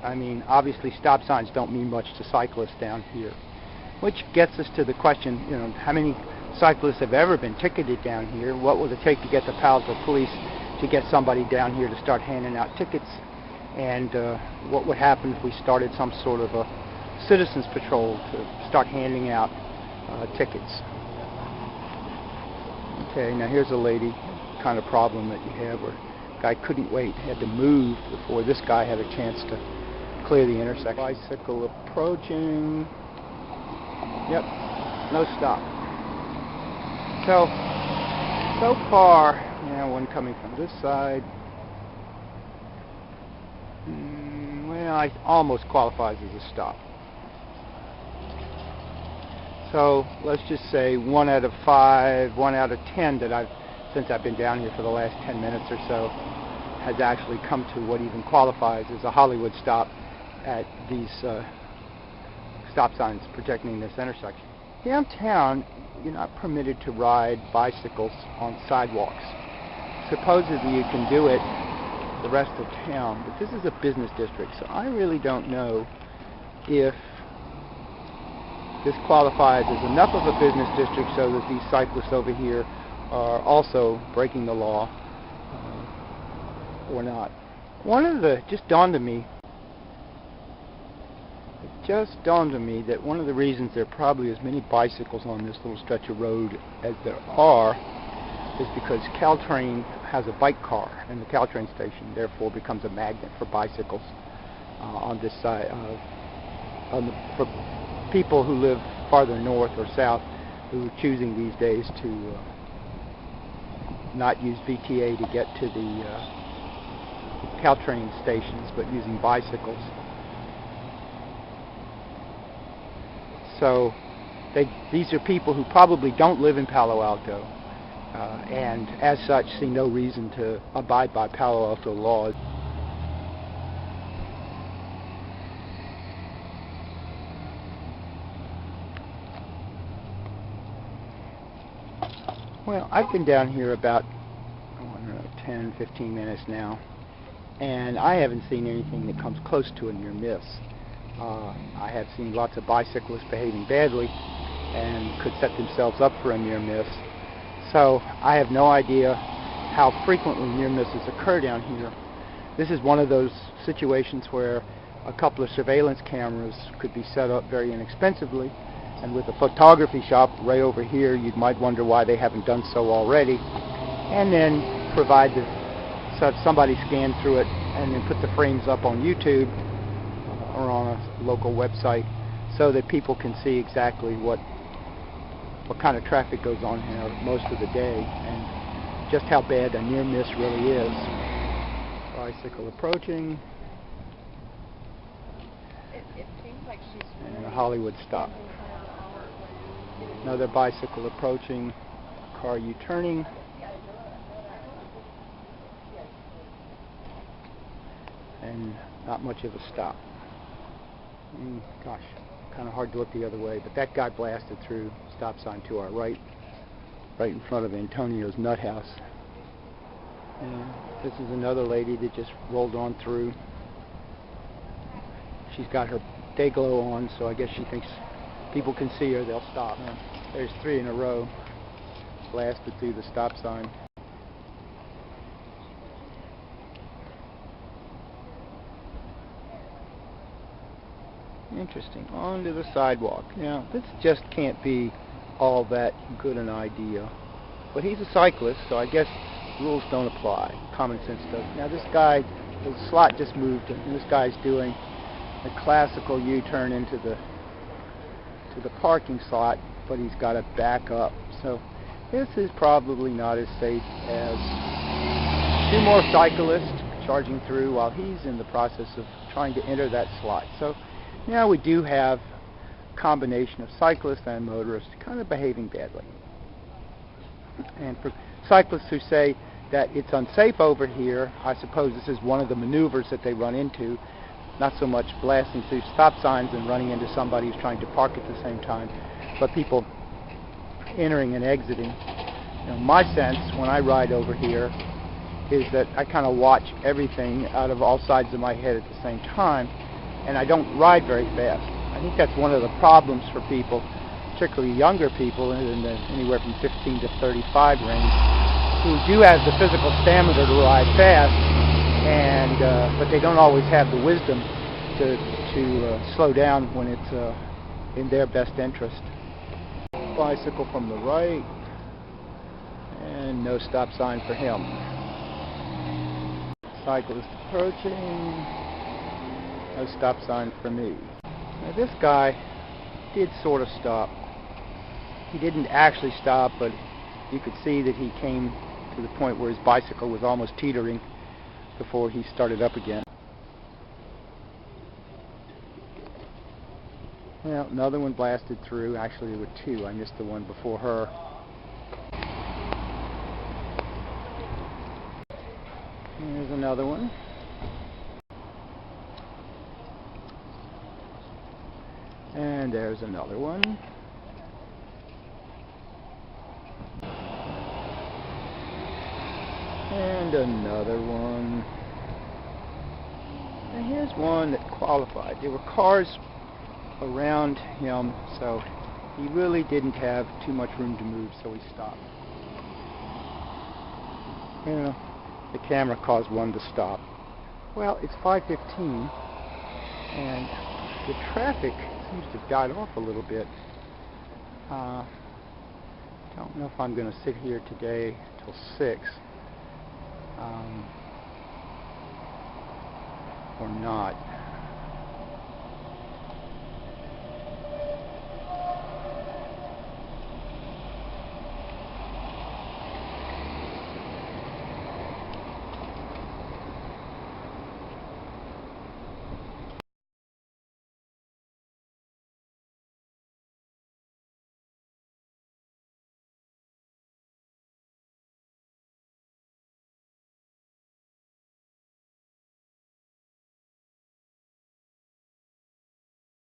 I mean, obviously stop signs don't mean much to cyclists down here, which gets us to the question, you know, how many cyclists have ever been ticketed down here? What will it take to get the Palo Alto police to get somebody down here to start handing out tickets? And what would happen if we started some sort of a citizens patrol to start handing out tickets? Okay, now here's a lady kind of problem that you have where the guy couldn't wait, had to move before this guy had a chance to clear the intersection. Bicycle approaching. Yep, no stop. So far, one coming from this side, well, it almost qualifies as a stop. So let's just say 1 out of 5, 1 out of 10 that since I've been down here for the last 10 minutes or so, has actually come to what even qualifies as a Hollywood stop at these stop signs protecting this intersection. Downtown, you're not permitted to ride bicycles on sidewalks. Supposedly you can do it the rest of town, but this is a business district, so I really don't know if this qualifies as enough of a business district so that these cyclists over here are also breaking the law or not. Just dawned on me that one of the reasons there are probably as many bicycles on this little stretch of road as there are is because Caltrain has a bike car, and the Caltrain station therefore becomes a magnet for bicycles on this side for people who live farther north or south who are choosing these days to not use VTA to get to the Caltrain stations, but using bicycles. So these are people who probably don't live in Palo Alto, and as such see no reason to abide by Palo Alto laws. Well, I've been down here about, I don't know, 10, 15 minutes now, and I haven't seen anything that comes close to a near miss. I have seen lots of bicyclists behaving badly and could set themselves up for a near miss. So I have no idea how frequently near misses occur down here. This is one of those situations where a couple of surveillance cameras could be set up very inexpensively, and with a photography shop right over here, you might wonder why they haven't done so already, and then provide so somebody scan through it and then put the frames up on YouTube or on a local website so that people can see exactly what kind of traffic goes on here most of the day and just how bad a near miss really is. Bicycle approaching. It seems like she's and a Hollywood stop. Another bicycle approaching, car U-turning. And not much of a stop. Gosh, kind of hard to look the other way, but that guy blasted through stop sign to our right in front of Antonio's Nut House. And this is another lady that just rolled on through. She's got her day glow on, so I guess she thinks people can see her, they'll stop. There's 3 in a row, blasted through the stop sign. Interesting, onto the sidewalk. Now, this just can't be all that good an idea. But he's a cyclist, so I guess rules don't apply. Common sense does. Now this guy, the slot just moved, and this guy's doing a classical U-turn into the parking slot, but he's got to back up. So this is probably not as safe as 2 more cyclists charging through while he's in the process of trying to enter that slot. So now we do have a combination of cyclists and motorists kind of behaving badly. And for cyclists who say that it's unsafe over here, I suppose this is one of the maneuvers that they run into, not so much blasting through stop signs and running into somebody who's trying to park at the same time, but people entering and exiting. You know, my sense when I ride over here is that I kind of watch everything out of all sides of my head at the same time, and I don't ride very fast. I think that's one of the problems for people, particularly younger people in the anywhere from 15 to 35 range, who do have the physical stamina to ride fast, and but they don't always have the wisdom to slow down when it's in their best interest. Bicycle from the right, and no stop sign for him. Cyclist approaching, no stop sign for me. Now this guy did sort of stop. He didn't actually stop, but you could see that he came to the point where his bicycle was almost teetering before he started up again. Well, another one blasted through. Actually, there were two. I missed the one before her. Here's another one. And there's another one. And another one. And here's one that qualified. There were cars around him, so he really didn't have too much room to move, so he stopped. You know, the camera caused one to stop. Well, it's 5:15, and the traffic seems to have died off a little bit. Don't know if I'm going to sit here today till 6 or not.